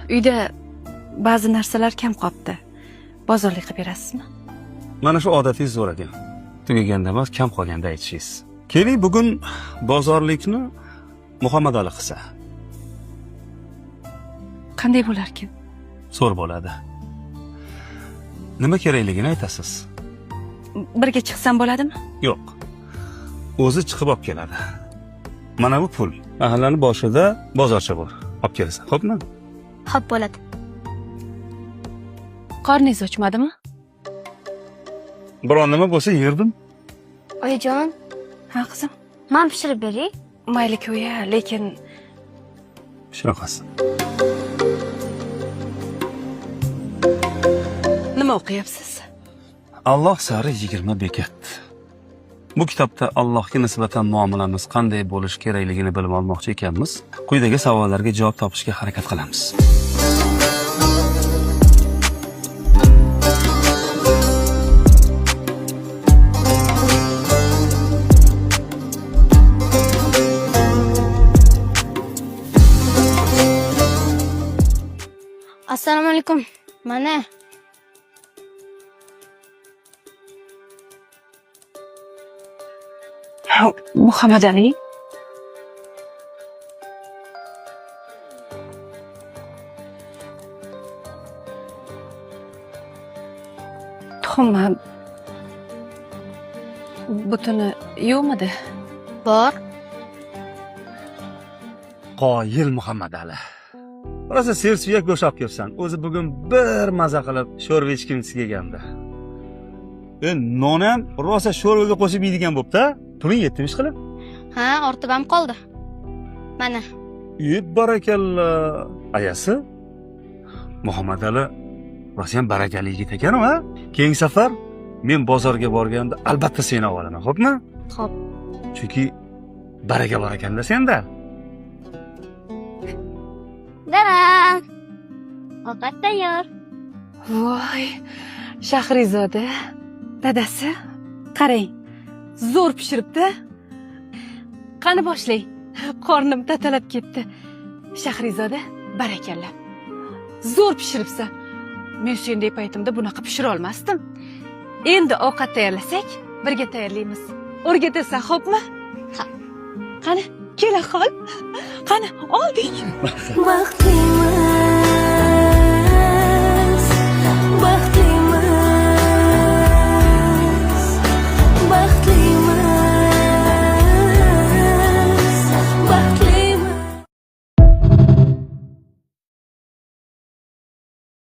Uyda ba'zi narsalar kam qolibdi. Bozorlik qilib berasizmi? Mana shu odatingiz zo'r ekan. Tugaganda emas, kam qolganda aytishingiz. Keling, bugun bozorlikni Muhammad Ali qilsa. Qanday bo'larkin? Zo'r bo'ladi. Nima kerakligini aytasiz. Birga chiqsam bo'ladimi? Yo'q. O'zi chiqib olib keladi. Mana bu pul. Mahallani boshida bozorcha bor. Olib kelasan, xo'pmi? Xo'p bo'ladi. Qorningiz ochmadimi? Biron nima bo'lsa yerdim. Oyijon, Ha, qizim. men pishirib beray. Mayli ko'ya, lekin Shunaqasi. nima o'qiyapsiz? Alloh sari 20 bekat. Bu kitobda Allohga nisbatan muomalamiz qanday bo'lishi kerakligini bilib olmoqchi ekanmiz. Quyidagi savollarga javob topishga harakat qilamiz. Assalomu alaykum. Mana Muhammad Ali. Tuxumma butuni yo'qmidi? bor. Qoyil Muhammad Ali. Rosa sersuyak go'sht olib kelibsan. O'zi bugun bir maza qilib sho'rva ichgimsiz kelganda. Non ham rosa sho'rvaga qo'shib yeydigan bo'pti-a? Puling yetdimi ish qilib? Ha, ortib ham qoldi. Mana. Barakalla. Ayasi? Muhammad Ali rosa ham barakali yigit ekan-ku, ha? Keyingi safar men bozorga borganda albatta seni olaman, xo'pmi? Xo'p. Chunki baraka bor ekanda senda. Daram. Ovqat tayyor. Voy, Shahrizoda. Dadasi, qarang. Zo'r pishiribdi. Qani boshlang. Qornim tatalab ketdi. Shahrizoda, barakalla. Zo'r pishiribsan. Men sendek paytimda bunaqa pishira olmasdim. Endi ovqat tayyorlasak, birga tayyorlaymiz. O'rgatasan, xo'pmi? Ha. Qani, kela qol. Qani, oldik. Baxting